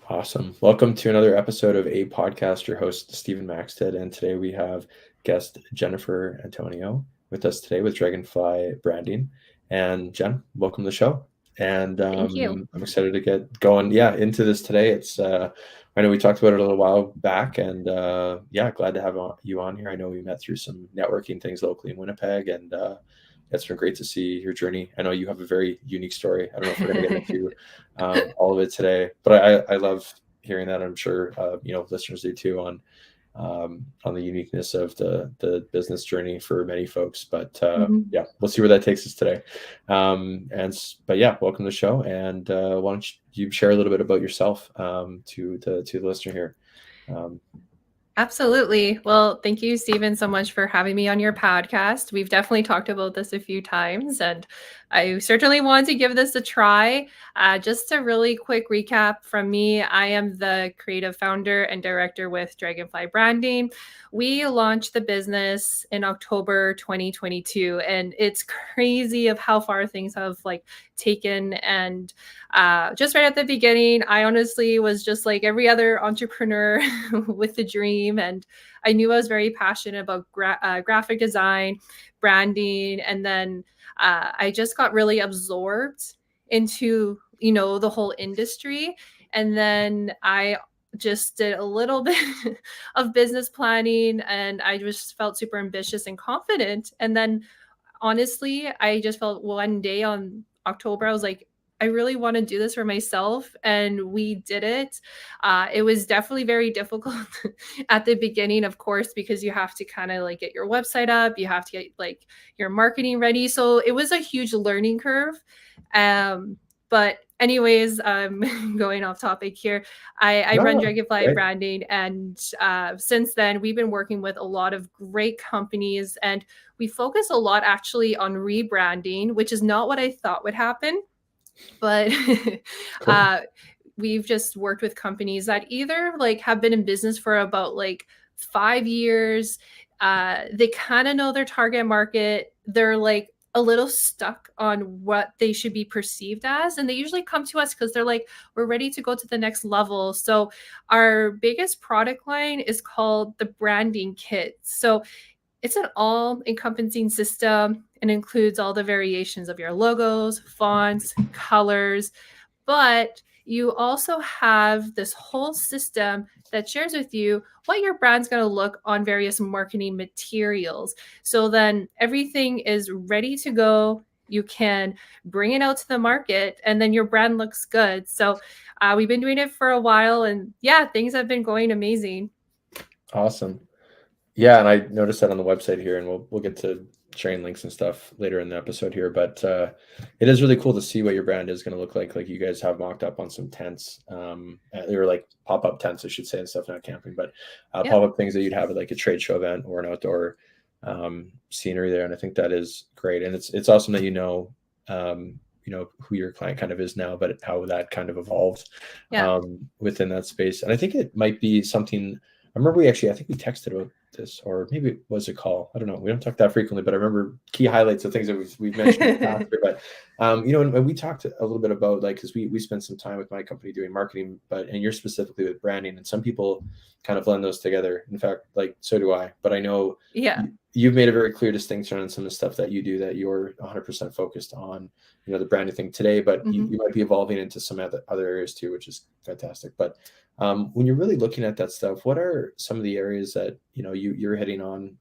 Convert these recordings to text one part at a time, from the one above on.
Awesome. Welcome to another episode of A Podcast. Your host, Stephen Maxted. And today we have guest Jennifer Antonio with us today with Dragonfly Branding. And Jen, welcome to the show. And Thank you. I'm excited to get going. Into this today. It's I know we talked about it a little while back, and glad to have you on here. I know we met through some networking things locally in Winnipeg, and it's been great to see your journey. I know you have a very unique story. I don't know if we're going to get into all of it today, but I love hearing that. I'm sure listeners do too on the uniqueness of the business journey for many folks. But we'll see where that takes us today. Welcome to the show. And why don't you share a little bit about yourself to the listener here? Absolutely. Well, thank you, Stephen, so much for having me on your podcast. We've definitely talked about this a few times, and I certainly want to give this a try. Just a really quick recap from me. I am the creative founder and director with Dragonfly Branding. We launched the business in October 2022, and it's crazy of how far things have taken. And just right at the beginning, I honestly was just like every other entrepreneur with the dream. And I knew I was very passionate about graphic design, branding. And then I just got really absorbed into, the whole industry. And then I just did a little bit of business planning, and I just felt super ambitious and confident. And then honestly, I just felt one day on October, I was like, I really want to do this for myself. And we did it. It was definitely very difficult at the beginning, of course, because you have to kind of get your website up. You have to get your marketing ready. So it was a huge learning curve. But anyways, going off topic here. I run Dragonfly Branding. And since then, we've been working with a lot of great companies. And we focus a lot actually on rebranding, which is not what I thought would happen. But we've just worked with companies that either have been in business for about 5 years. They kind of know their target market. They're a little stuck on what they should be perceived as. And they usually come to us because they're like, we're ready to go to the next level. So our biggest product line is called the branding kit. So it's an all-encompassing system and includes all the variations of your logos, fonts, colors, but you also have this whole system that shares with you what your brand's going to look on various marketing materials. So then everything is ready to go. You can bring it out to the market, and then your brand looks good. So we've been doing it for a while, and things have been going amazing. Awesome. Yeah, and I noticed that on the website here, and we'll get to sharing links and stuff later in the episode here. But it is really cool to see what your brand is going to look like. Like you guys have mocked up on some tents. They were like pop-up tents, I should say, and stuff, not camping, but pop-up things that you'd have at like a trade show event or an outdoor scenery there. And I think that is great. And it's awesome that you know who your client kind of is now, but how that kind of evolved within that space. And I think it might be something. I remember I think we texted about this, or maybe it was a call. I don't know. We don't talk that frequently, but I remember key highlights of things that we've mentioned after. But and we talked a little bit about because we spent some time with my company doing marketing, and you're specifically with branding, and some people kind of blend those together. In fact, so do I. But I know you've made a very clear distinction on some of the stuff that you do, that you're 100% focused on, the branding thing today, but you might be evolving into some other areas too, which is fantastic. But when you're really looking at that stuff, what are some of the areas that you're hitting on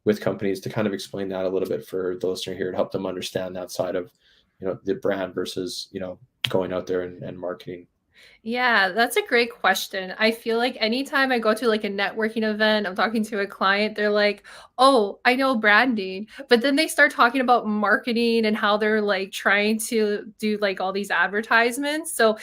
with companies to kind of explain that a little bit for the listener here, to help them understand that side of the brand versus going out there and marketing? Yeah, that's a great question. I feel like anytime I go to a networking event, I'm talking to a client, they're like, oh, I know branding. But then they start talking about marketing and how they're trying to do all these advertisements. So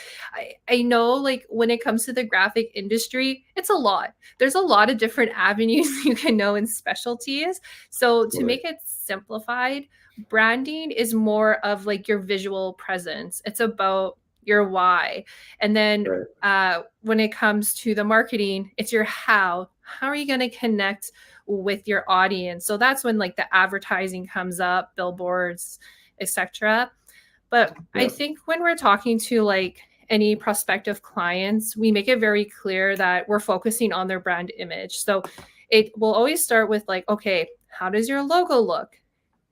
I know when it comes to the graphic industry, it's a lot. There's a lot of different avenues you can know in specialties. So to make it simplified, branding is more of your visual presence. It's about your why. And then when it comes to the marketing, it's your how. how are you going to connect with your audience? So that's when like the advertising comes up, billboards, etc. But I think when we're talking to like any prospective clients, we make it very clear that we're focusing on their brand image. So it will always start with like, okay, how does your logo look?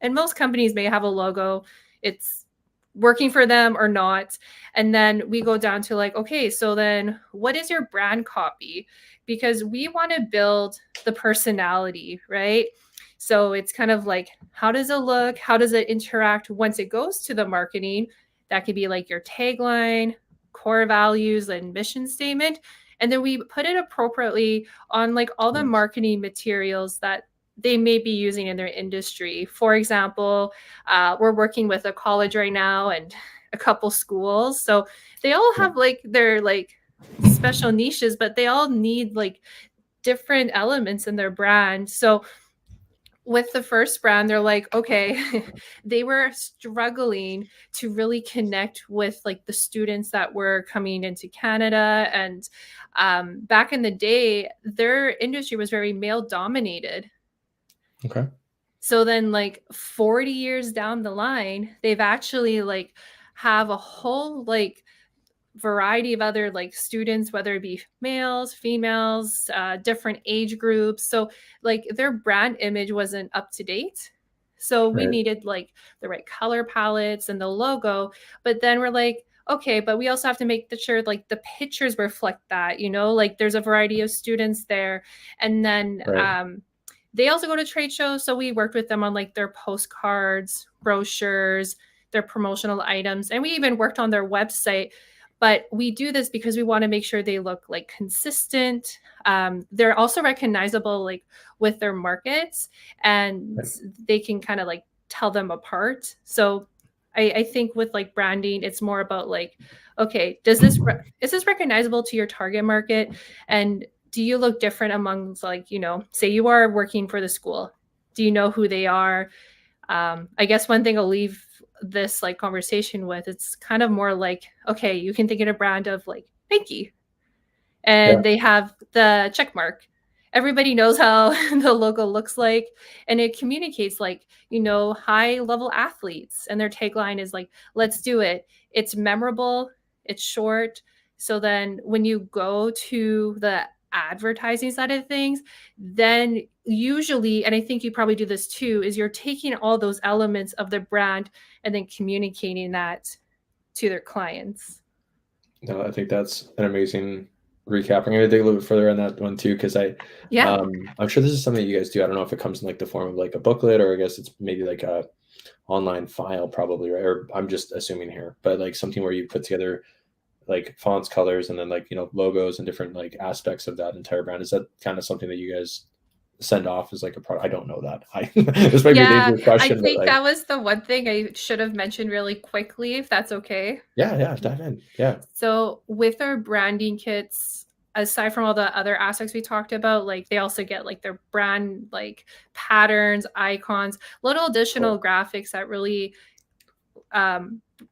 And most companies may have a logo. It's working for them or not. And then we go down to like, okay, so then what is your brand copy? Because we want to build the personality, right? So it's kind of like, how does it look? How does it interact once it goes to the marketing? That could be like your tagline, core values, and mission statement. And then we put it appropriately on like all the marketing materials that they may be using in their industry. For example, we're working with a college right now and a couple schools. So they all have like their like special niches, but they all need like different elements in their brand. So with the first brand, they're like, okay, they were struggling to really connect with like the students that were coming into Canada. And back in the day, their industry was very male dominated. Okay. So then like 40 years down the line, they've actually like have a whole like variety of other like students, whether it be males, females, different age groups. So like their brand image wasn't up to date. So we needed like the right color palettes and the logo. But then we're like, okay, but we also have to make sure like the pictures reflect that, you know, like there's a variety of students there. And then they also go to trade shows. So we worked with them on like their postcards, brochures, their promotional items. And we even worked on their website. But we do this because we want to make sure they look like consistent. They're also recognizable like with their markets, and they can kind of like tell them apart. So I think with like branding, it's more about like, okay, is this recognizable to your target market? And do you look different among like, you know, say you are working for the school. Do you know who they are? I guess one thing I'll leave this like conversation with, it's kind of more like, okay, you can think of a brand of like Nike, and they have the check mark. Everybody knows how the logo looks like, and it communicates like, you know, high level athletes, and their tagline is like, let's do it. It's memorable, it's short. So then when you go to the advertising side of things, then usually, and I think you probably do this too, is you're taking all those elements of the brand and then communicating that to their clients. No, I think that's an amazing recap. I'm going to dig a little bit further on that one too, because I'm sure this is something that you guys do. I don't know if it comes in like the form of like a booklet, or I guess it's maybe like a online file, probably, right? Or I'm just assuming here, but like something where you put together like fonts, colors, and then like, you know, logos and different like aspects of that entire brand. Is that kind of something that you guys send off as like a product? I don't know that. This might be a dangerous question. I think that was the one thing I should have mentioned really quickly, if that's okay. Yeah, dive in. Yeah. So with our branding kits, aside from all the other aspects we talked about, like they also get like their brand like patterns, icons, little additional graphics that really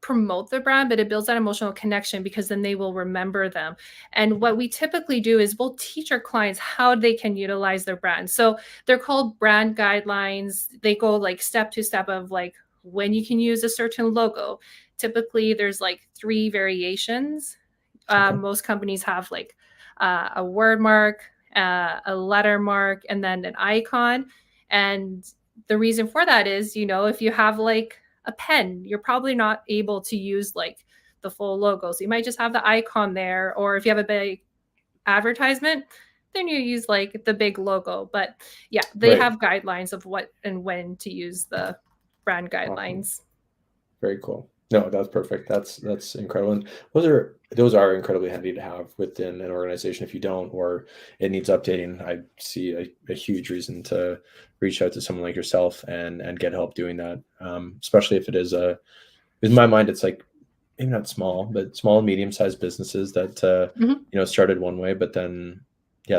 promote the brand, but it builds that emotional connection because then they will remember them. And what we typically do is we'll teach our clients how they can utilize their brand. So they're called brand guidelines. They go like step to step of like when you can use a certain logo. Typically there's like 3 variations. Most companies have like a word mark, a letter mark, and then an icon. And the reason for that is, you know, if you have like a pen, you're probably not able to use like the full logo. So you might just have the icon there, or if you have a big advertisement, then you use like the big logo. But yeah, they have guidelines of what and when to use the brand guidelines. Awesome. Very cool. No, that's perfect. That's incredible. And those are incredibly handy to have within an organization. If you don't, or it needs updating, I see a huge reason to reach out to someone like yourself and get help doing that. Especially if it is in my mind, it's like maybe not small, but small and medium-sized businesses that you know, started one way, but then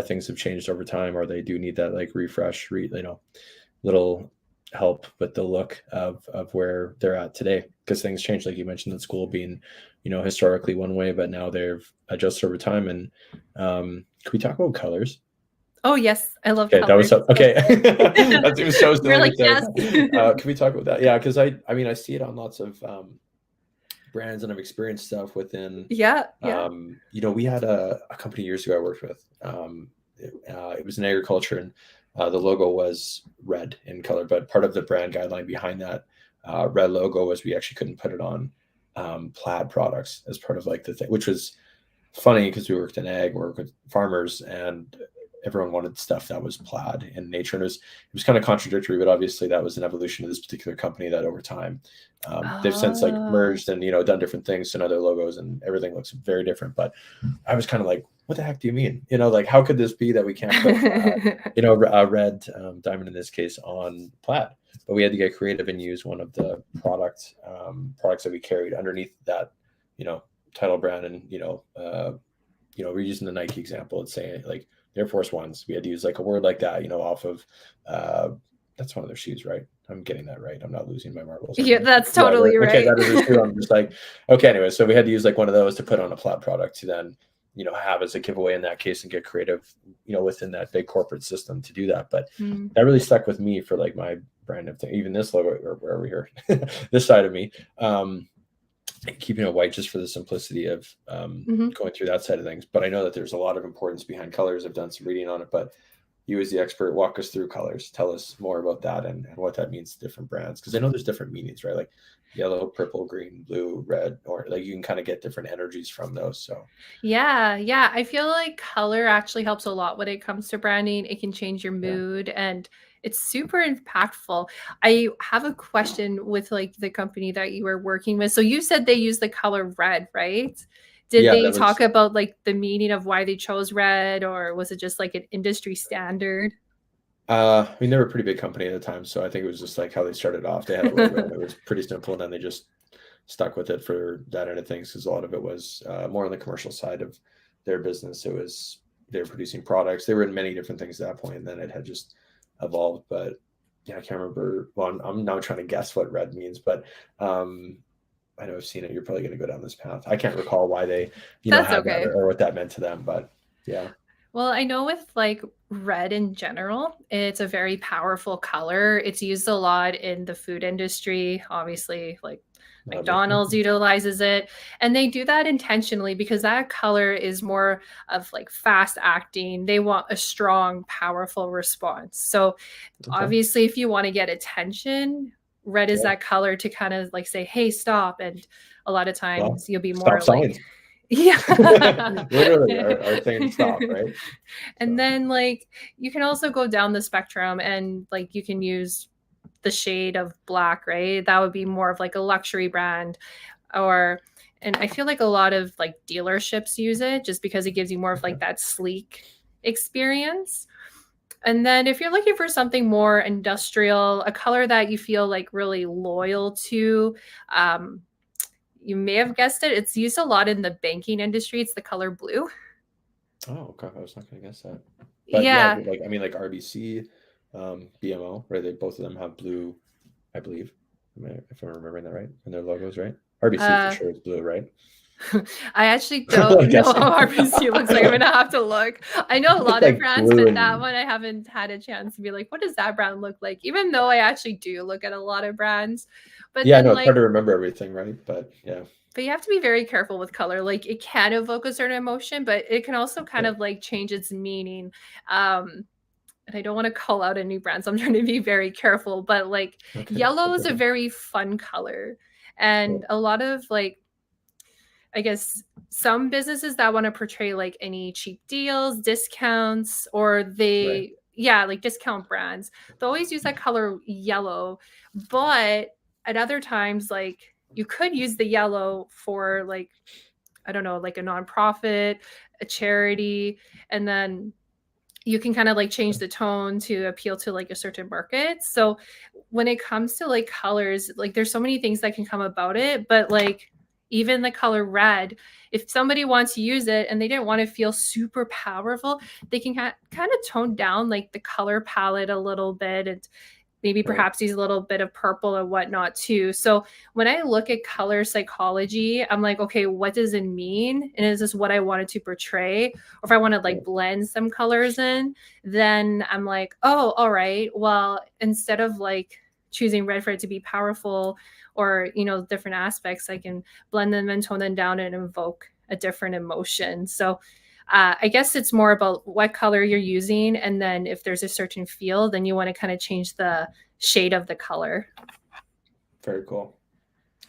things have changed over time, or they do need that like refresh, you know, little help with the look of where they're at today, because things change, like you mentioned, at school being, you know, historically one way, but now they've adjusted over time. And can we talk about colors? Oh yes, I love Okay, that was colors. so okay. That seems so You're silly to like, say. yes. Can we talk about that? Yeah, because I mean I see it on lots of brands, and I've experienced stuff within. Yeah, yeah. We had a company years ago I worked with. It was in agriculture, and the logo was red in color. But part of the brand guideline behind that red logo was we actually couldn't put it on plaid products as part of like the thing, which was funny because we worked in ag, we worked with farmers, and everyone wanted stuff that was plaid in nature. And it was kind of contradictory, but obviously that was an evolution of this particular company that over time they've since like Oh. merged and done different things to other logos, and everything looks very different. But I was kind of like, what the heck do you mean? Like how could this be that we can't put a red diamond in this case on plaid? But we had to get creative and use one of the products that we carried underneath that title brand. And we're using the Nike example. It's saying like Air Force Ones. We had to use like a word like that, off of that's one of their shoes, right? I'm getting that right. I'm not losing my marbles. Yeah, that's totally Okay, right. that is a shoe. I'm just like, okay, anyway. So we had to use like one of those to put on a plaid product to then, have as a giveaway in that case and get creative, within that big corporate system to do that. But Mm. that really stuck with me for like my brand of thing. Even this logo, or where are we here? This side of me. Keeping it white just for the simplicity of Mhm. going through that side of things. But I know that there's a lot of importance behind colors. I've done some reading on it, but you as the expert, walk us through colors. Tell us more about that and what that means to different brands. Because I know there's different meanings, right? Like yellow, purple, green, blue, red, or like you can kind of get different energies from those. So Yeah, yeah. I feel like color actually helps a lot when it comes to branding. It can change your yeah, mood and it's super impactful. I have a question with like the company that you were working with. So you said they use the color red, right? Did yeah, they that talk was. about like the meaning of why they chose red, or was it just like an industry standard? I mean, they were a pretty big company at the time, so I think it was just like how they started off. They had a logo, and it was pretty simple, and then they just stuck with it for that end of things because a lot of it was more on the commercial side of their business. It was they were producing products. They were in many different things at that point, and then it had just evolved. But yeah, I can't remember. Well, I'm now trying to guess what red means, but I know I've seen it. You're probably going to go down this path. I can't recall why they, That's had that okay. or what that meant to them, but yeah. Well, I know with like red in general, it's a very powerful color. It's used a lot in the food industry. Obviously, like That makes McDonald's sense. utilizes it. And they do that intentionally because that color is more of like fast acting. They want a strong, powerful response. So Okay. obviously, if you want to get attention, red is Yeah. that color to kind of like say, hey, stop. And a lot of Well, times you'll be stop more like, signs. yeah. Literally are saying stop, right? And So then like you can also go down the spectrum and like you can use the shade of black, right? That would be more of like a luxury brand or and I feel like a lot of like dealerships use it just because it gives you more of okay. like that sleek experience. And then if you're looking for something more industrial, a color that you feel like really loyal to, you may have guessed it. It's used a lot in the banking industry. It's the color blue. Oh, okay. I was not gonna guess that. But yeah, Yeah. like I mean like RBC, BMO, right? They both of them have blue, I believe. If I'm remembering that right, in their logos, right? RBC for Uh, sure is blue, right? I actually I'm don't know guessing. how RBC looks like. I'm gonna have to look. I know a It's lot of like brands, blue but that and one I haven't had a chance to be like, what does that brand look like? Even though I actually do look at a lot of brands. But yeah, then no, it's hard like to remember everything, right? But yeah. but you have to be very careful with color. Like it can evoke a certain emotion, but it can also kind Yeah. of like change its meaning. And I don't want to call out any brands. So I'm trying to be very careful. But like Okay. yellow That's is a okay. very fun color. Yeah. And a lot of like I guess some businesses that want to portray like any cheap deals, discounts, or Right. yeah, like discount brands, they always use that color yellow. But at other times, like you could use the yellow for like, I don't know, like a nonprofit, a charity, and then you can kind of like change the tone to appeal to like a certain market. So when it comes to like colors, like there's so many things that can come about it, but like even the color red, if somebody wants to use it and they didn't want to feel super powerful, they can kind of tone down like the color palette a little bit and maybe Right. perhaps use a little bit of purple and whatnot too. So when I look at color psychology, I'm like, okay, what does it mean? And is this what I wanted to portray? Or if I want to like Right. blend some colors in, then I'm like, oh, all right. Well, instead of like choosing red for it to be powerful or, different aspects, I can blend them and tone them down and invoke a different emotion. So I guess it's more about what color you're using. And then if there's a certain feel, then you want to kind of change the shade of the color. Very cool.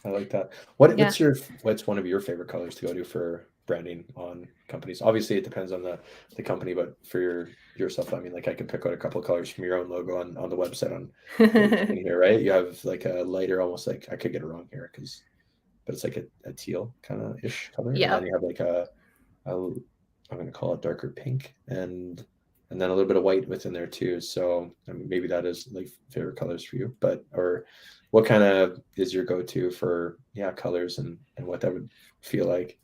I like that. Yeah. What's one of your favorite colors to go to for branding on companies? Obviously, it depends on the company, but for yourself, I mean, like I can pick out a couple of colors from your own logo on the website on what you're seeing here, right? You have like a lighter, almost like I could get it wrong here but it's like a teal kind of ish color, and then Yep. you have like I'm going to call it darker pink, and then a little bit of white within there too. So I mean, maybe that is like favorite colors for you, but or what kind of is your go-to for colors and what that would feel like?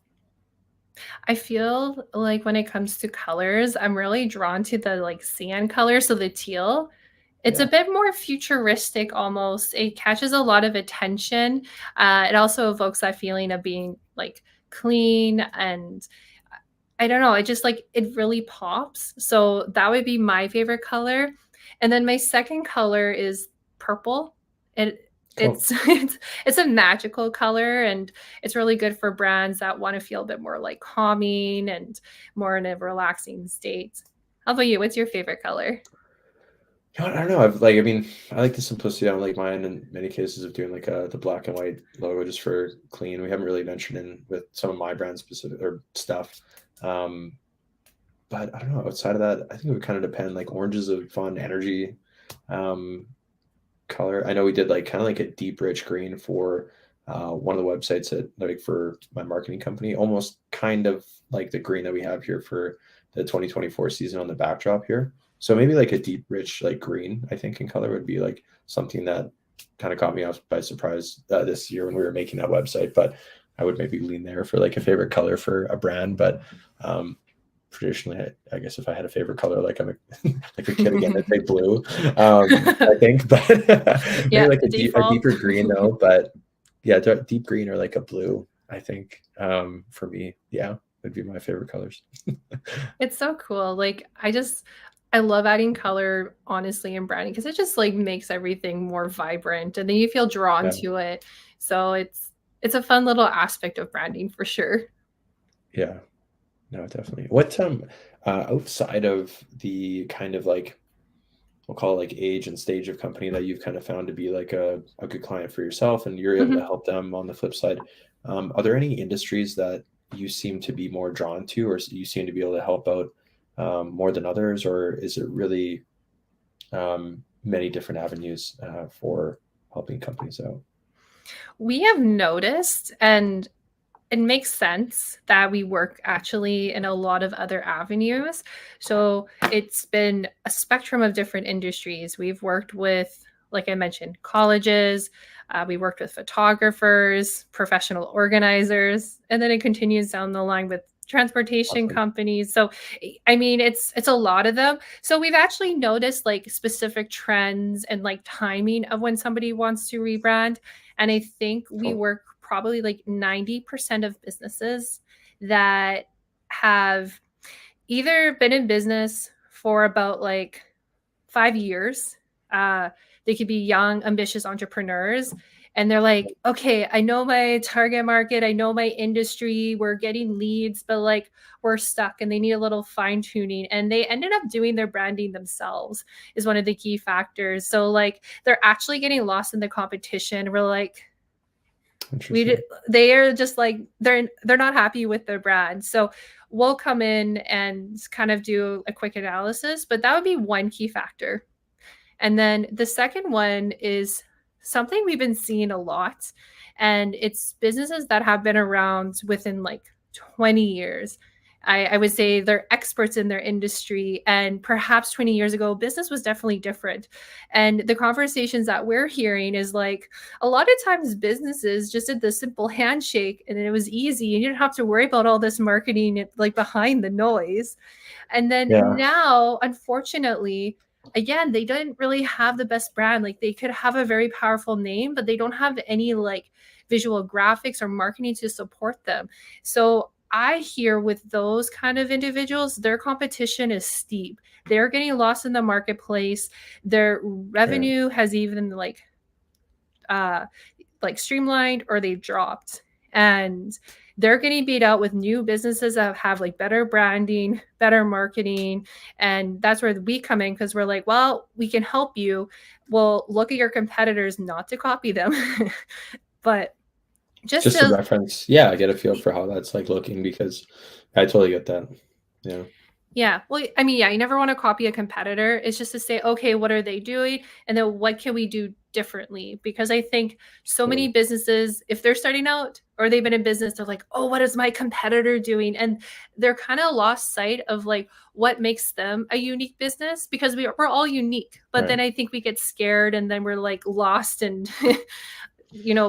I feel like when it comes to colors, I'm really drawn to the like sand color. So the teal, it's a Yeah, bit more futuristic almost. It catches a lot of attention. It also evokes that feeling of being like clean and I don't know. It just like it really pops. So that would be my favorite color. And then my second color is purple. It cool. it's a magical color and it's really good for brands that want to feel a bit more like calming and more in a relaxing state. How about you? What's your favorite color? I don't know. I mean, I like the simplicity. I don't like mine in many cases of doing like the black and white logo just for clean. We haven't really ventured in with some of my brand specific or stuff. Um, but I don't know. Outside of that, I think it would kind of depend. Like orange is a fun energy um, color. I know we did like kind of like a deep, rich green for one of the websites that like for my marketing company, almost kind of like the green that we have here for the 2024 season on the backdrop here. So maybe like a deep, rich, like green, I think in color would be like something that kind of caught me off by surprise this year when we were making that website. But I would maybe lean there for like a favorite color for a brand. But traditionally, I guess if I had a favorite color, like I'm like a kid again, I'd say blue. I think, but maybe Yeah, like the a default. deeper green though. But yeah, deep green or like a blue. I think for me, yeah, would be my favorite colors. It's so cool. Like I love adding color honestly in branding because it just like makes everything more vibrant and then you feel drawn Yeah, to it. So it's a fun little aspect of branding for sure. yeah, no, definitely. What outside of the kind of like we'll call it like age and stage of company that you've kind of found to be like a good client for yourself and you're able to Mhm. help them on the flip side. Are there any industries that you seem to be more drawn to or you seem to be able to help out more than others, or is it really many different avenues for helping companies out? We have noticed and it makes sense that we work actually in a lot of other avenues. So it's been a spectrum of different industries. We've worked with, like I mentioned, colleges, we worked with photographers, professional organizers, and then it continues down the line with transportation Awesome. companies. So I mean it's a lot of them. So we've actually noticed like specific trends and like timing of when somebody wants to rebrand and I think we Cool. work probably like 90% of businesses that have either been in business for about like 5 years. Uh, they could be young, ambitious entrepreneurs. And they're like, okay, I know my target market, I know my industry, we're getting leads, but like we're stuck and they need a little fine tuning. And they ended up doing their branding themselves, is one of the key factors. So, like, they're actually getting lost in the competition. We're like, Interesting. they are just like they're not happy with their brand, so we'll come in and kind of do a quick analysis, but that would be one key factor. And then the second one is something we've been seeing a lot, and it's businesses that have been around within like 20 years. I would say they're experts in their industry, and perhaps 20 years ago, business was definitely different. And the conversations that we're hearing is like a lot of times businesses just did the simple handshake and it was easy, and you didn't have to worry about all this marketing like behind the noise. And then Yeah. now, unfortunately, again, they didn't really have the best brand. Like they could have a very powerful name, but they don't have any like visual graphics or marketing to support them. So I hear with those kind of individuals, their competition is steep. They're getting lost in the marketplace. Their Right. revenue has even uh like streamlined or they've dropped. And they're getting beat out with new businesses that have like better branding, better marketing. And that's where we come in because we're like, well, we can help you. Well, look at your competitors, not to copy them, but just Just to to, reference, yeah, I get a feel for how that's like looking, because I totally get that. Yeah. yeah. Well, I mean, yeah, you never want to copy a competitor. It's just to say, okay, what are they doing? And then what can we do differently? Because I think so many Totally. businesses, if they're starting out or they've been in business, they're like, oh, what is my competitor doing? And they're kind of lost sight of like what makes them a unique business because we're all unique. But then Right. I think we get scared and then we're like lost and,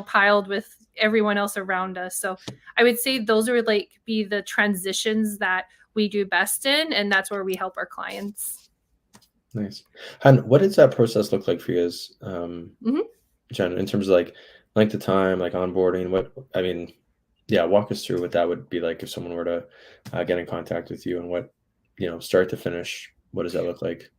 piled with everyone else around us. So I would say those are like be the transitions that we do best in, and that's where we help our clients. Nice. And what does that process look like for you guys, Mhm. Jen, in terms of like length of time, like onboarding? What I mean, yeah, walk us through what that would be like if someone were to get in contact with you, and what, start to finish, what does that look like?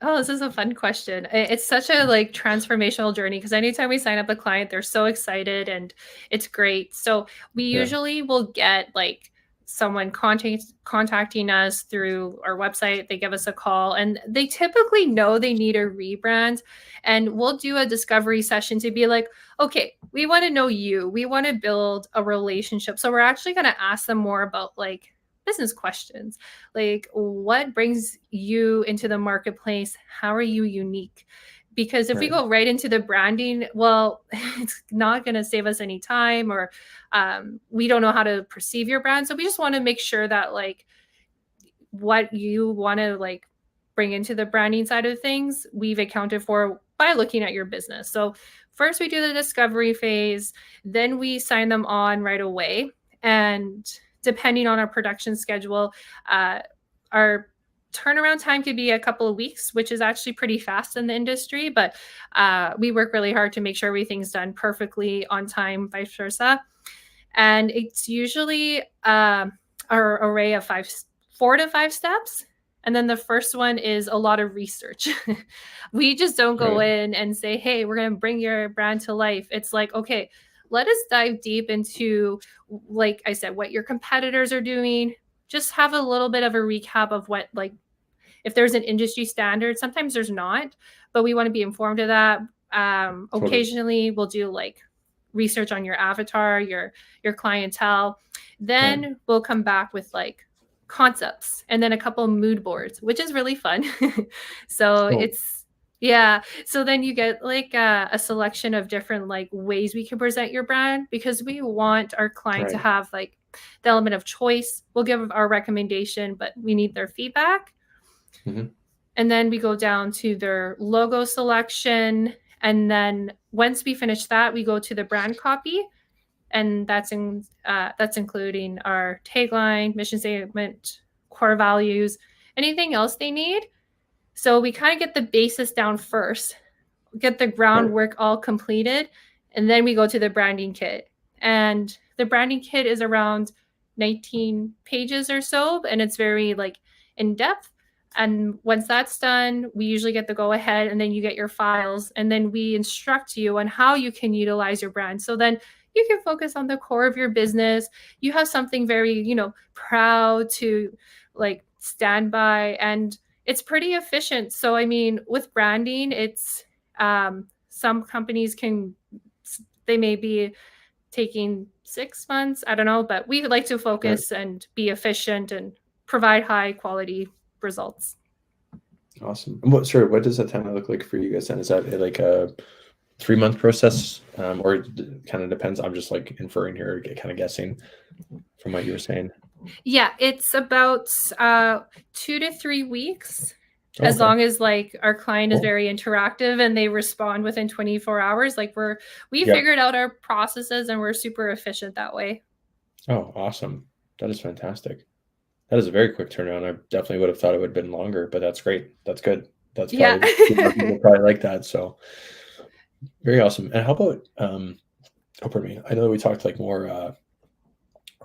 Oh, this is a fun question. It's such a like transformational journey because anytime we sign up a client, they're so excited and it's great. So we Yeah. usually will get like someone contacting us through our website. They give us a call and they typically know they need a rebrand. And we'll do a discovery session to be like, okay, we want to know you. We want to build a relationship. So we're actually going to ask them more about like business questions like what brings you into the marketplace, how are you unique, because if we Right. go right into the branding, well, it's not going to save us any time or we don't know how to perceive your brand. So we just want to make sure that like what you want to like bring into the branding side of things we've accounted for by looking at your business. So first we do the discovery phase, then we sign them on right away. And depending on our production schedule, our turnaround time could be a couple of weeks, which is actually pretty fast in the industry, but we work really hard to make sure everything's done perfectly on time, vice versa. And it's usually our array of 4 to 5 steps. And then the first one is a lot of research. We just don't go Right. in and say, hey, we're going to bring your brand to life. It's like, okay, let us dive deep into, like I said, what your competitors are doing. Just have a little bit of a recap of what, like, if there's an industry standard, sometimes there's not, but we want to be informed of that. Totally. Occasionally, we'll do like research on your avatar, your clientele. Right. Then we'll come back with like concepts and then a couple mood boards, which is really fun. So Oh, it's yeah. So then you get like a selection of different like ways we can present your brand because we want our client to right. have like the element of choice. We'll give our recommendation, but we need their feedback. Hmm. And then we go down to their logo selection. And then once we finish that, we go to the brand copy, and that's including our tagline, mission statement, core values, anything else they need. So we kind of get the basis down first, get the Right. groundwork all completed, and then we go to the branding kit. And the branding kit is around 19 pages or so, and it's very like in depth. And once that's done, we usually get the go ahead, and then you get your files, and then we instruct you on how you can utilize your brand. So then you can focus on the core of your business. You have something very, proud to like stand by, and it's pretty efficient. So, I mean, with branding, it's some companies they may be taking 6 months. I don't know, but we like to Right. focus and be efficient and provide high quality results. Awesome. And what does that timeline look like for you guys then? Is that like a 3-month process, or it kind of depends? I'm just like inferring here, kind of guessing from what you were saying. Yeah, it's about 2 to 3 weeks. Oh, As okay. long as like our client is Cool. very interactive and they respond within 24 hours, like we Yeah. figured out our processes and we're super efficient that way. Oh, awesome. That is fantastic. That is a very quick turnaround. I definitely would have thought it would have been longer, but that's great. That's good. that's Yeah. probably people probably like that. So very awesome. And how about oh, pardon me. I know we talked like more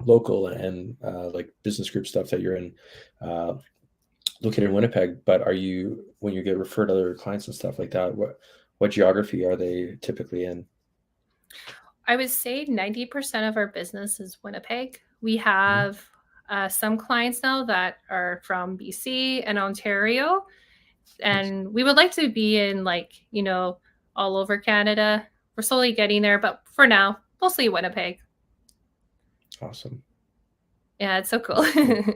local and like business group stuff that you're in uh, located in Winnipeg, but are you when you get referred to other clients and stuff like that, what geography are they typically in? I would say 90% of our business is Winnipeg. We Mhm. have some clients now that are from BC and Ontario, Nice. and we would like to be in like, all over Canada. We're slowly getting there, but for now, mostly Winnipeg. Awesome. Yeah, it's so cool. That's cool.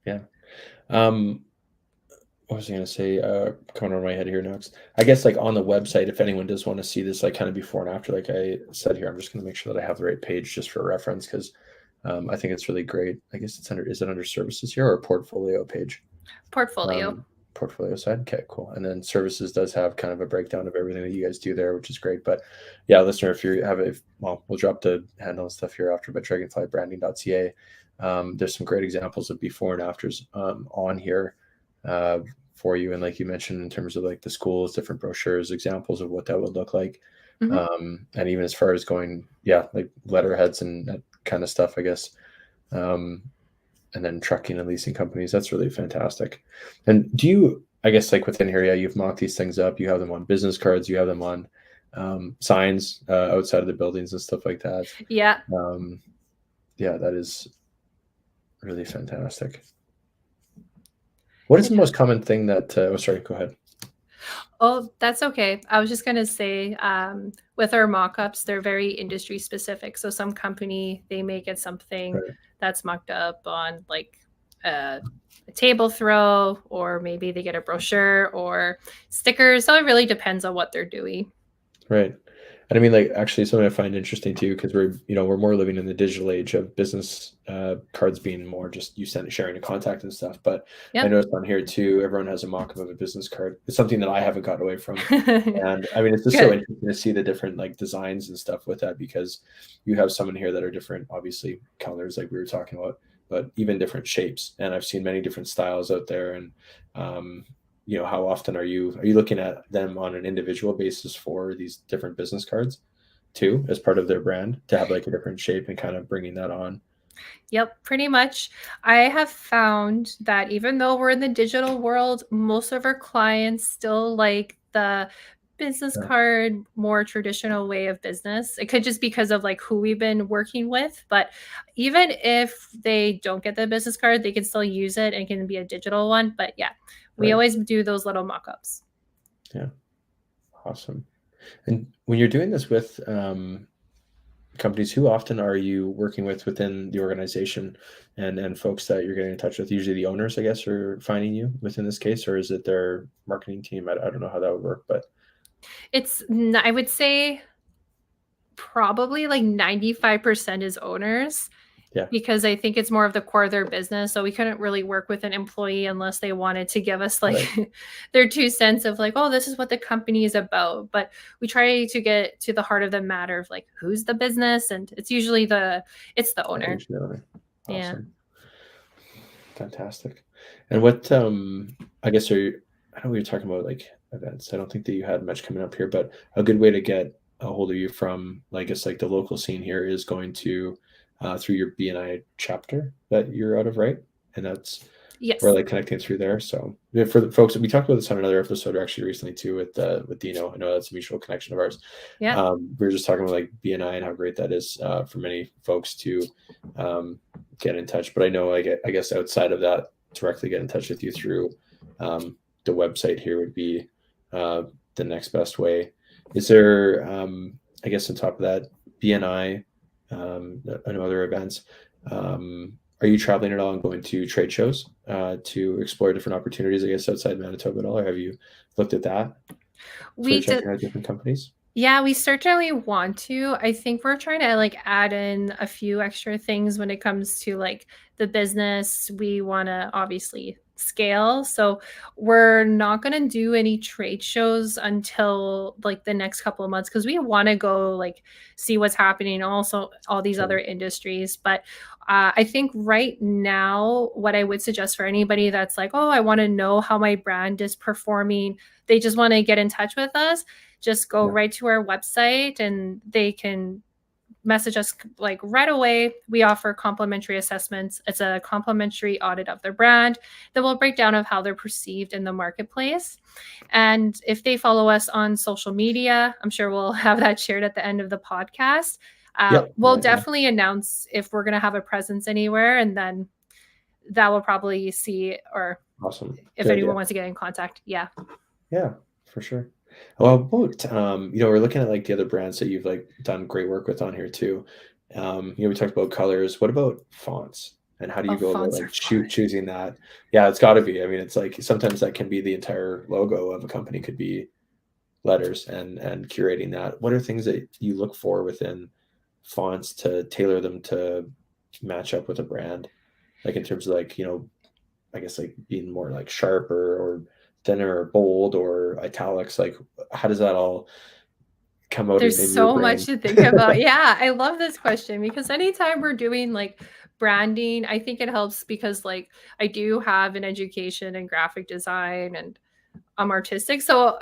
Yeah. Um, what was I going to say? Coming over my head here next. I guess like on the website, if anyone does want to see this, like kind of before and after, like I said here, I'm just going to make sure that I have the right page just for reference because I think it's really great. I guess it's under, is it under services here or portfolio page? Portfolio. Portfolio side. Okay, cool. And then services does have kind of a breakdown of everything that you guys do there, which is great. But yeah, listener, if you have a, well, we'll drop the handle and stuff here after, but dragonflybranding.ca. There's some great examples of before and afters on here uh, for you. And like you mentioned, in terms of like the schools, different brochures, examples of what that would look like. Mhm. And even as far as going, yeah, like letterheads and that kind of stuff, I guess. Um, and then trucking and leasing companies. That's really fantastic. And do you, I guess, like within here, yeah, you've mocked these things up. You have them on business cards. You have them on signs outside of the buildings and stuff like that. Yeah. Um, yeah, that is really fantastic. What is the most common thing that? Oh, sorry. Go ahead. Oh, that's okay. I was just going to say, with our mock-ups, they're very industry specific. So some company, they may get something Right. that's mocked up on like a table throw, or maybe they get a brochure or stickers. So it really depends on what they're doing. Right. And I mean, like, actually, something I find interesting too, because we're more living in the digital age of business cards being more just you send sharing a contact and stuff. But I Yep. noticed on here too, everyone has a mock-up of a business card. It's something that I haven't got away from. And I mean, it's just so Good. interesting to see the different like designs and stuff with that because you have some in here that are different, obviously, colors like we were talking about, but even different shapes. And I've seen many different styles out there. And um, how often are you looking at them on an individual basis for these different business cards too, as part of their brand to have like a different shape and kind of bringing that on? Yep, pretty much. I have found that even though we're in the digital world, most of our clients still like the business Yeah, card, more traditional way of business. It could just because of like who we've been working with, but even if they don't get the business card, they can still use it and it can be a digital one. But yeah, we right. always do those little mock-ups. Yeah, awesome. And when you're doing this with companies, who often are you working with within the organization and folks that you're getting in touch with? Usually the owners, I guess, are finding you within this case, or is it their marketing team? I don't know how that would work, but I would say probably like 95% is owners, yeah, because I think it's more of the core of their business. So we couldn't really work with an employee unless they wanted to give us like right. their 2 cents of like, oh, this is what the company is about. But we try to get to the heart of the matter of like who's the business, and it's usually it's the Yeah, owner. usually the owner. Yeah. Awesome. Fantastic. And what I guess I know we were talking about like events. I don't think that you had much coming up here, but a good way to get a hold of you from I guess like the local scene here is going to through your BNI chapter that you're out of, right? And that's we're Yes. like connecting through there. So yeah, for the folks, we talked about this on another episode actually recently too with Dino. I know that's a mutual connection of ours. Yeah. We were just talking about like BNI and how great that is for many folks to get in touch. But I know I guess outside of that, directly get in touch with you through the website here would be the next best way. Is there I guess on top of that BNI and other events? Are you traveling at all and going to trade shows to explore different opportunities, I guess, outside Manitoba at all? Or have you looked at that for We did. checking out different companies? Yeah, we certainly want to. I think we're trying to like add in a few extra things when it comes to like the business. We want to obviously scale. So we're not going to do any trade shows until like the next couple of months because we want to go like see what's happening also all these other Sure. industries. But I think right now what I would suggest for anybody that's like, oh, I want to know how my brand is performing, they just want to get in touch with us, just go Yeah. right to our website and they can message us like right away. We offer complimentary assessments. It's a complimentary audit of their brand that will break down of how they're perceived in the marketplace. And if they follow us on social media, I'm sure we'll have that shared at the end of the podcast. Yep. We'll definitely announce if we're going to have a presence anywhere, and then that will probably see or Awesome. if Good anyone idea. wants to get in contact. Yeah. Yeah, for sure. Well, about we're looking at like the other brands that you've like done great work with on here too. We talked about colors. What about fonts? And how do Oh, you go about fonts are like fun. choosing that? Yeah, it's got to be. I mean, it's like sometimes that can be the entire logo of a company could be letters and curating that. What are things that you look for within fonts to tailor them to match up with a brand? Like in terms of like, I guess like being more like sharper or thinner or bold or italics, like how does that all come out There's in your so much brain? to think about. Yeah, I love this question because anytime we're doing like branding, I think it helps because like I do have an education in graphic design and I'm artistic. So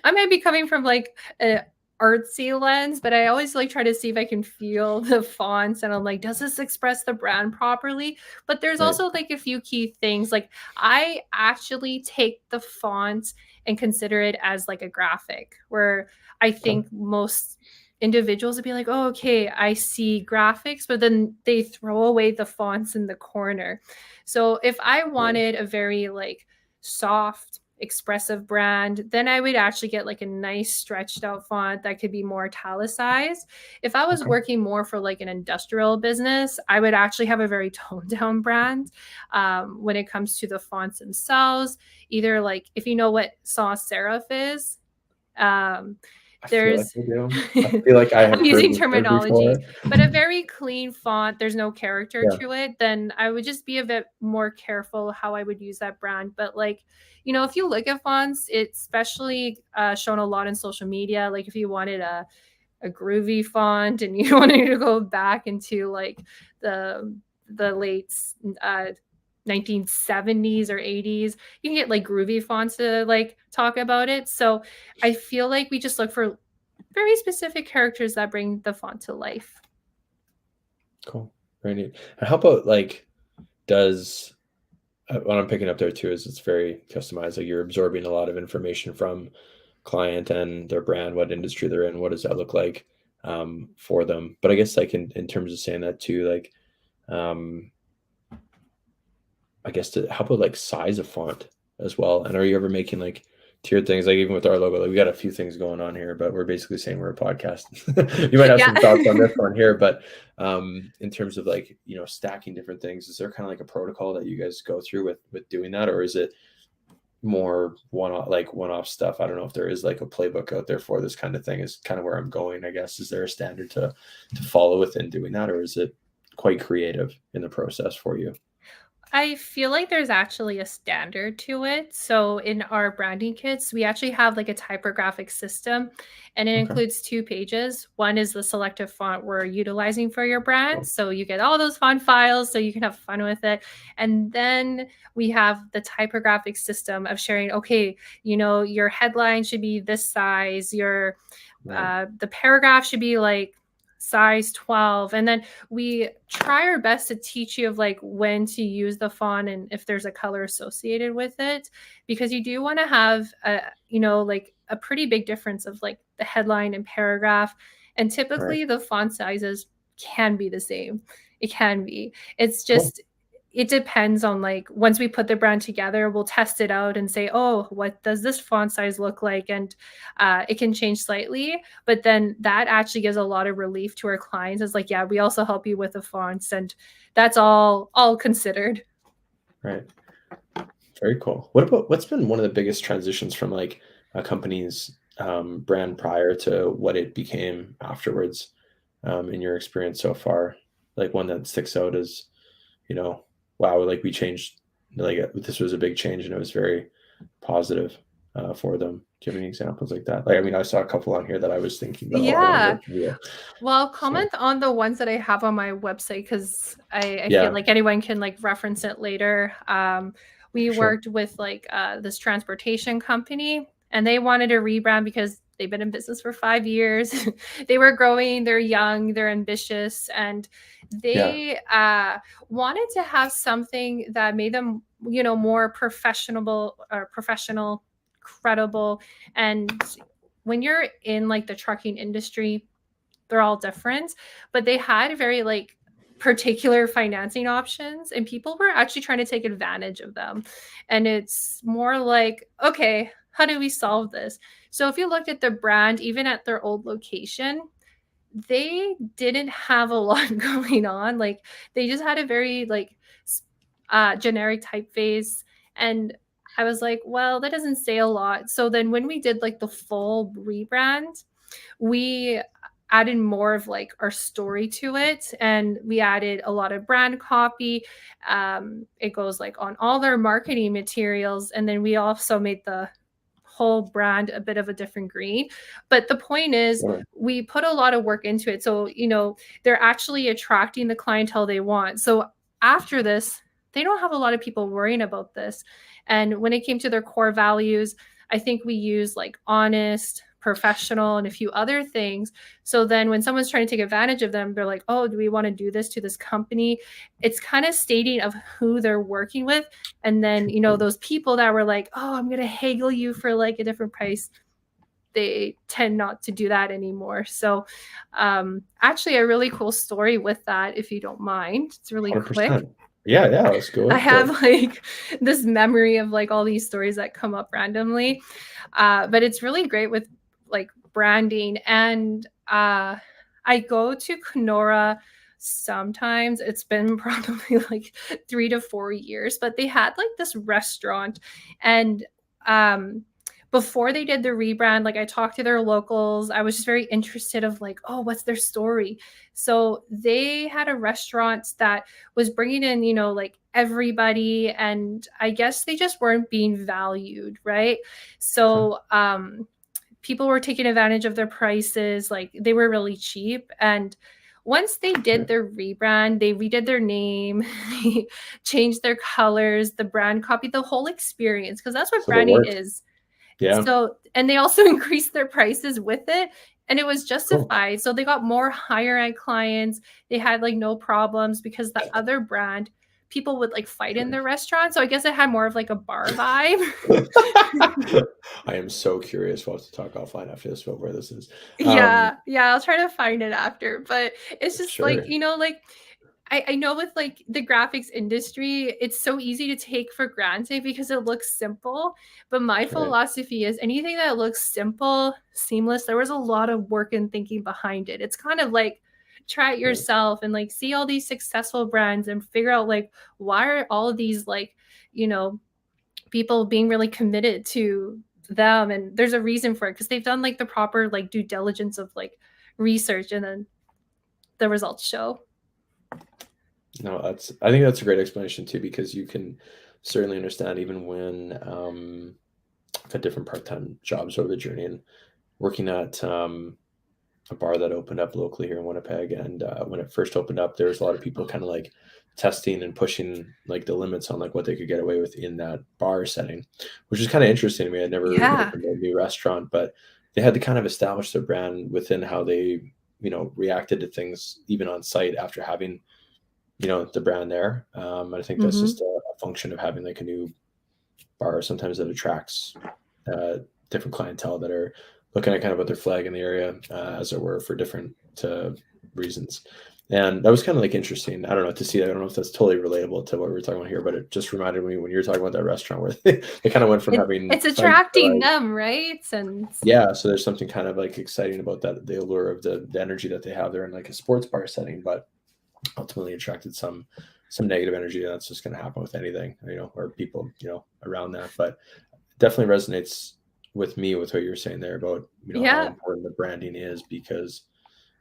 I might be coming from like a artsy lens, but I always like try to see if I can feel the fonts and I'm like, does this express the brand properly? But there's Right. also like a few key things. Like I actually take the font and consider it as like a graphic where I Okay. think most individuals would be like, oh, okay, I see graphics, but then they throw away the fonts in the corner. So if I Right. wanted a very like soft, expressive brand, then I would actually get like a nice stretched out font that could be more italicized. If I was Okay. working more for like an industrial business, I would actually have a very toned down brand when it comes to the fonts themselves. Either like if you know what sans serif is, um, I feel like there's I do. I I'm feel like I have heard using the word before. terminology, but a very clean font, there's no character Yeah. to it, then I would just be a bit more careful how I would use that brand. But like, if you look at fonts, it's especially shown a lot in social media. Like if you wanted a groovy font and you wanted to go back into like the the late uh 1970s or 80s, you can get like groovy fonts to like talk about it. So I feel like we just look for very specific characters that bring the font to life. Cool. Very neat. And how about like does what I'm picking up there too is it's very customized. Like you're absorbing a lot of information from client and their brand, what industry they're in, what does that look like for them. But I guess like in terms of saying that too, like um, I guess how about like size of font as well? And are you ever making like tiered things? Like even with our logo, like we got a few things going on here, but we're basically saying we're a podcast. You might have Yeah. some thoughts on this one here, but in terms of like stacking different things, is there kind of like a protocol that you guys go through with doing that, or is it more one-off stuff? I don't know if there is like a playbook out there for this kind of thing. Is kind of where I'm going, I guess. Is there a standard to follow within doing that, or is it quite creative in the process for you? I feel like there's actually a standard to it. So in our branding kits, we actually have like a typographic system and it Okay. includes two pages. One is the selective font we're utilizing for your brand. Cool. So you get all those font files so you can have fun with it. And then we have the typographic system of sharing, okay, your headline should be this size, your Right. the paragraph should be like size 12, and then we try our best to teach you of like when to use the font and if there's a color associated with it, because you do want to have like a pretty big difference of like the headline and paragraph, and Right. typically the font sizes can be the same. It can be. It's Cool. just it depends on like once we put the brand together, we'll test it out and say, oh, what does this font size look like? And it can change slightly, but then that actually gives a lot of relief to our clients. It's like, yeah, we also help you with the fonts, and that's all considered. Right. Very cool. What's been one of the biggest transitions from like a company's brand prior to what it became afterwards, in your experience so far? Like one that sticks out as, wow, like we changed like this was a big change and it was very positive for them. Do you have any examples like that? Like, I mean, I saw a couple on here that I was thinking about, oh, I want to Yeah. work for you. Well, I'll So comment on the ones that I have on my website because I feel yeah, like anyone can like reference it later. We for sure. worked with like this transportation company, and they wanted to rebrand because they've been in business for 5 years. They were growing, they're young, they're ambitious, and Yeah. they wanted to have something that made them, you know, more professional, credible. And when you're in like the trucking industry, they're all different, but they had very like particular financing options, and people were actually trying to take advantage of them. And it's more like, okay, how do we solve this? So if you looked at the brand, even at their old location, they didn't have a lot going on. Like they just had a very like generic typeface. And I was like, well, that doesn't say a lot. So then when we did like the full rebrand, we added more of like our story to it, and we added a lot of brand copy. It goes like on all their marketing materials, and then we also made the whole brand a bit of a different green. But the point is, Sure. we put a lot of work into it, so you know they're actually attracting the clientele they want. So after this, they don't have a lot of people worrying about this. And when it came to their core values, I think we use like honest, professional, and a few other things. So then when someone's trying to take advantage of them, they're like, oh, do we want to do this to this company? It's kind of stating of who they're working with. And then, you know, those people that were like, oh, I'm going to haggle you for like a different price, they tend not to do that anymore. So actually a really cool story with that, if you don't mind. It's really quick. 100%. Yeah, yeah, let's go I into it. have like this memory of like all these stories that come up randomly. But it's really great with like branding. And I go to Kenora sometimes. It's been probably like 3 to 4 years, but they had like this restaurant. And before they did the rebrand, like I talked to their locals. I was just very interested of like, oh, what's their story? So they had a restaurant that was bringing in, you know, like everybody, and I guess they just weren't being valued, right? Okay. So people were taking advantage of their prices, like they were really cheap. And once they did their rebrand, they redid their name, they changed their colors, the brand copy, the whole experience, because that's what So that branding worked. is. Yeah. So, and they also increased their prices with it, and it was Cool. justified. So they got more higher end clients. They had like no problems because the other brand, people would like fight in Sure. their restaurant. So I guess it had more of like a bar vibe. I am so curious. We'll have to talk offline after this about where this is. Yeah, yeah, I'll try to find it after. But it's just like, Sure. you know, like I know with like the graphics industry, it's so easy to take for granted because it looks simple. But my Right. philosophy is anything that looks simple, seamless, there was a lot of work and thinking behind it. It's kind of like try it Right. yourself and like see all these successful brands and figure out like why are all of these like, you know, people being really committed to them, and there's a reason for it because they've done like the proper like due diligence of like research, and then the results show. No, I think that's a great explanation too, because you can certainly understand even when I've had different part-time jobs over the journey and working at a bar that opened up locally here in Winnipeg. And when it first opened up, there was a lot of people kind of like testing and pushing like the limits on like what they could get away with in that bar setting, which is kind of interesting to me. I'd never Yeah. opened a new restaurant, but they had to kind of establish their brand within how they, reacted to things even on site after having, the brand there. And I think that's Hmm. just a function of having like a new bar. Sometimes that attracts uh, different clientele that are looking at kind of what their flag in the area, as it were, for different reasons. And that was kind of like interesting. I don't know to see. I don't know if that's totally relatable to what we were talking about here, but it just reminded me when you were talking about that restaurant where they kind of went from having It's fights to attracting like, them, right? And yeah. So there's something kind of like exciting about that, the allure of the energy that they have there in like a sports bar setting, but ultimately attracted some negative energy. That's just going to happen with anything, or people, around that. But definitely resonates with me with what you're saying there about how yeah, important the branding is, because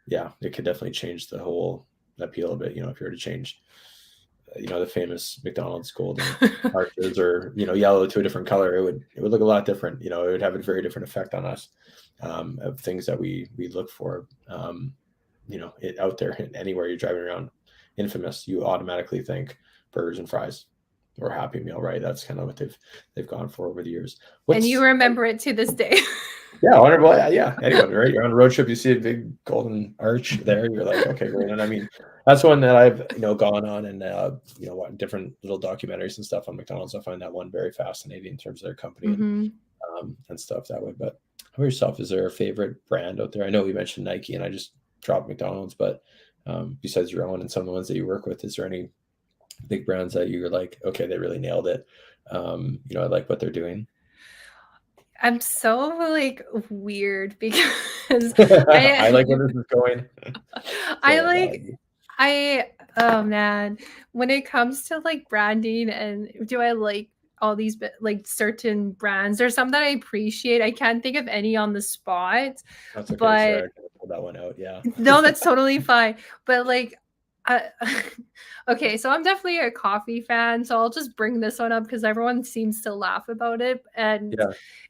yeah, it could definitely change the whole appeal of it. If you were to change the famous McDonald's golden arches, or yellow to a different color, it would look a lot different. It would have a very different effect on us, of things that we look for. It out there, anywhere you're driving around, infamous, you automatically think burgers and fries or Happy Meal, right? That's kind of what they've gone for over the years. And you remember it to this day. Yeah, honorable. Yeah, anyone, right? You're on a road trip, you see a big golden arch there, you're like, okay, great. And I mean, that's one that I've gone on and what different little documentaries and stuff on McDonald's. I find that one very fascinating in terms of their company and stuff that way. But how about yourself? Is there a favorite brand out there? I know we mentioned Nike, and I just dropped McDonald's, but besides your own and some of the ones that you work with, is there any big brands that you're like, okay, they really nailed it? I like what they're doing. I'm so weird because I like where this is going. Oh man, when it comes to branding, and do I like all these certain brands? There's some that I appreciate. I can't think of any on the spot. That's okay. But sorry, I can pull that one out. Yeah. No, that's totally fine. But okay, so I'm definitely a coffee fan, so I'll just bring this one up because everyone seems to laugh about it, and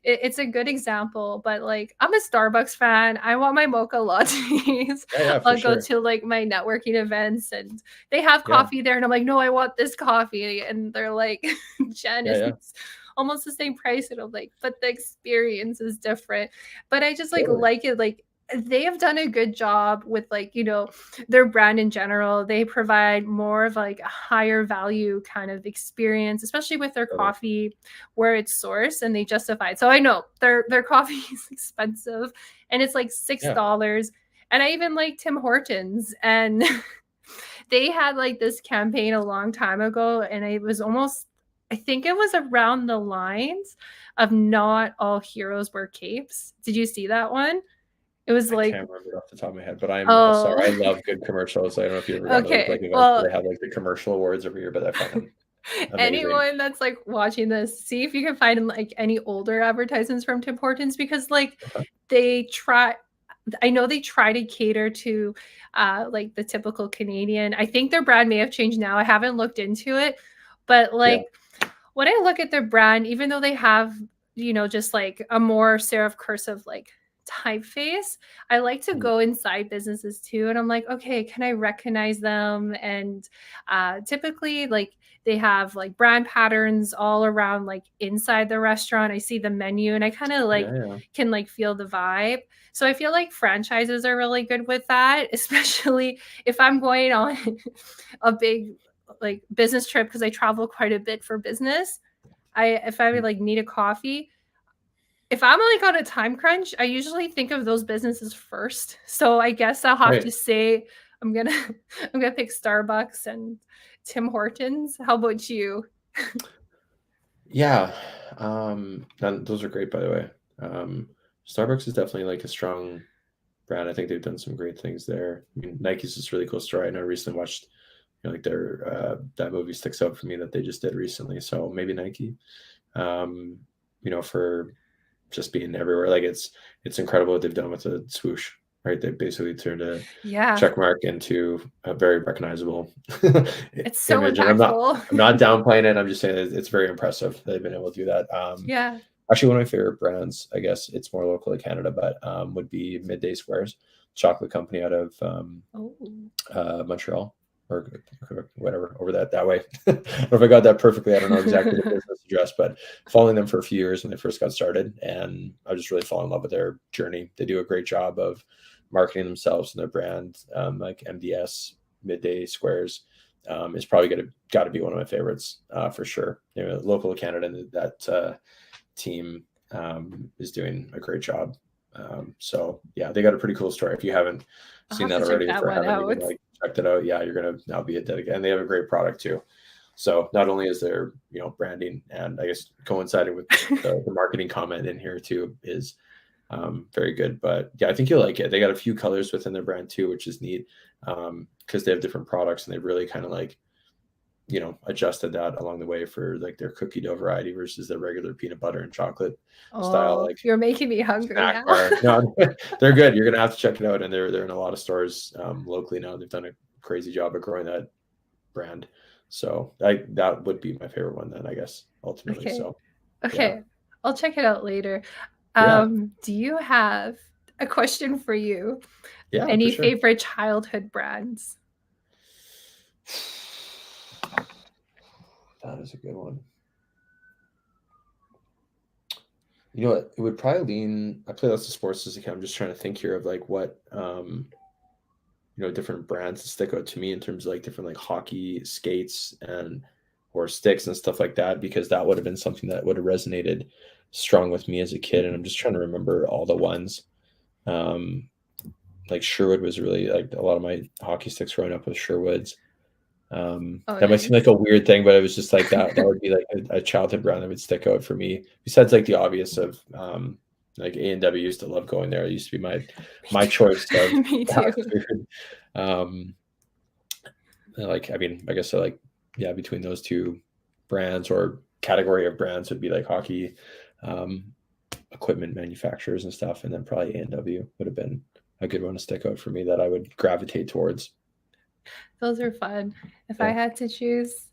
it's a good example. But I'm a Starbucks fan. I want my mocha lattes. I'll go to my networking events, and they have coffee there, and I'm like, no, I want this coffee, and they're like, Jen, it's almost the same price, and I'm like, but the experience is different. But I just like it. They have done a good job with their brand in general. They provide more of a higher value kind of experience, especially with their coffee, where it's sourced, and they justify it. So I know their coffee is expensive, and it's $6. And I even like Tim Hortons, and they had this campaign a long time ago, and it was I think it was around the lines of not all heroes wear capes. Did you see that one? It was I can't remember off the top of my head, but I'm sorry. I love good commercials. I don't know if you ever got those events where they have the commercial awards every year, but I find them amazing. Anyone that's watching this, see if you can find any older advertisements from Tim Hortons, because they try. I know they try to cater to the typical Canadian. I think their brand may have changed now. I haven't looked into it, but when I look at their brand, even though they have just a more serif cursive typeface, I like to go inside businesses too, and I'm like, okay, can I recognize them? And typically they have brand patterns all around inside the restaurant. I see the menu, and I kind of can feel the vibe. So I feel like franchises are really good with that, especially if I'm going on a big business trip, because I travel quite a bit for business. If I would need a coffee, if I'm on a time crunch, I usually think of those businesses first. So I guess I'll have to say I'm gonna pick Starbucks and Tim Hortons. How about you? Yeah, those are great, by the way. Starbucks is definitely a strong brand. I think they've done some great things there. I mean, Nike's this really cool story. I know I recently watched their that movie sticks out for me that they just did recently. So maybe Nike, for just being everywhere. It's incredible what they've done with the swoosh, right? They basically turned a check mark into a very recognizable it's so image. impactful. I'm not downplaying it. I'm just saying it's very impressive they've been able to do that. Actually, one of my favorite brands, I guess it's more local to Canada, but would be Midday Squares, chocolate company out of Montreal, or whatever, over that way. I don't know if I got that perfectly. I don't know exactly the business address, but following them for a few years when they first got started, and I just really fallen in love with their journey. They do a great job of marketing themselves and their brand. MDS, Midday Squares, is probably got to be one of my favorites for sure. Local to Canada, and that team is doing a great job. So yeah, they got a pretty cool story. If you haven't seen that already, checked it out, you're gonna now be a dedicated, and they have a great product too. So not only is their branding, and I guess coinciding with the marketing comment in here too, is very good. But yeah, I think you'll like it. They got a few colors within their brand too, which is neat, because they have different products, and they really kind of adjusted that along the way for their cookie dough variety versus the regular peanut butter and chocolate style. You're making me hungry now. No, they're good. You're gonna have to check it out, and they're in a lot of stores locally now. They've done a crazy job of growing that brand. So that would be my favorite one then, I guess, ultimately. Okay. So Okay. I'll check it out later. yeah. Do you have a question for you? Yeah, for Any sure. favorite childhood brands? That is a good one. You know what? It would probably lean. I play lots of sports as a kid. I'm just trying to think here of like what different brands that stick out to me in terms of like different like hockey skates and or sticks and stuff like that, because that would have been something that would have resonated strong with me as a kid. And I'm just trying to remember all the ones. Like Sherwood was really like a lot of my hockey sticks growing up with Sherwoods. Oh, That might seem nice. like a weird thing, but it was just like that would be like a childhood brand that would stick out for me. Besides like the obvious of like A&W, used to love going there. It used to be my choice of Me too. fast food. Like I mean, I guess so like yeah, between those two brands or category of brands would be like hockey equipment manufacturers and stuff, and then probably A&W would have been a good one to stick out for me that I would gravitate towards. Those are fun. If I Yeah. had to choose,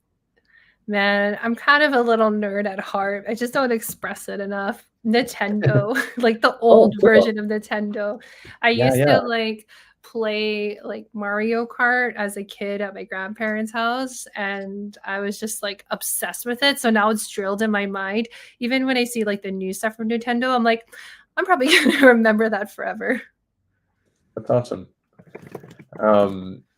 man, I'm kind of a little nerd at heart. I just don't express it enough. Nintendo, like the Oh, old cool. version of Nintendo. I Yeah, used yeah. to like play like Mario Kart as a kid at my grandparents' house, and I was just like obsessed with it. So now it's drilled in my mind. Even when I see like the new stuff from Nintendo, I'm like, I'm probably gonna remember that forever. That's awesome.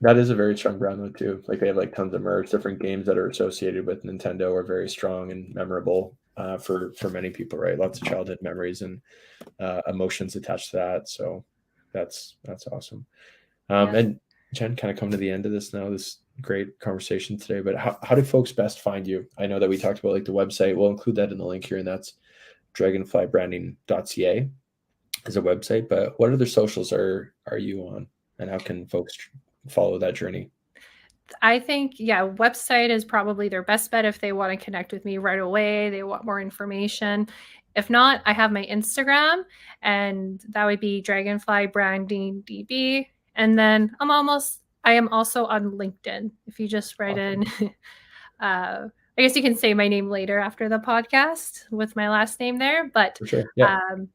That is a very strong brand though too. Like they have like tons of merch. Different games that are associated with Nintendo are very strong and memorable for many people, right? Lots of childhood memories and emotions attached to that. So that's awesome. Yeah. And Jen, kind of come to the end of this now. This great conversation today. But how do folks best find you? I know that we talked about like the website. We'll include that in the link here, and that's dragonflybranding.ca as a website. But what other socials are you on, and how can folks follow that journey? I think, yeah, website is probably their best bet if they want to connect with me right away. They want more information. If not, I have my Instagram, and that would be DragonflyBrandingDB. And then I am also on LinkedIn. If you just write in, Awesome. I guess you can say my name later after the podcast with my last name there. But For sure. Yeah. um,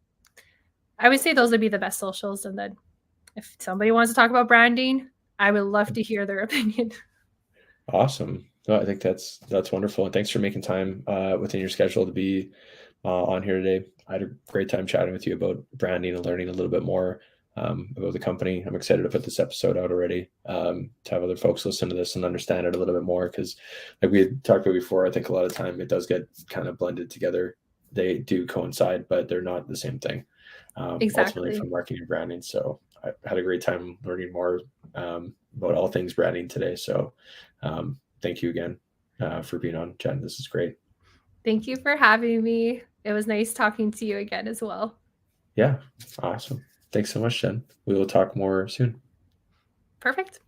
I would say those would be the best socials. And then if somebody wants to talk about branding, I would love to hear their opinion. Awesome. No, I think that's wonderful. And thanks for making time within your schedule to be on here today. I had a great time chatting with you about branding and learning a little bit more about the company. I'm excited to put this episode out already to have other folks listen to this and understand it a little bit more, because like we had talked about before, I think a lot of time it does get kind of blended together. They do coincide, but they're not the same thing ultimately Exactly. from marketing and branding. So I had a great time learning more about all things branding today. So thank you again for being on, Jen. This is great. Thank you for having me. It was nice talking to you again as well. Yeah, awesome. Thanks so much, Jen. We will talk more soon. Perfect.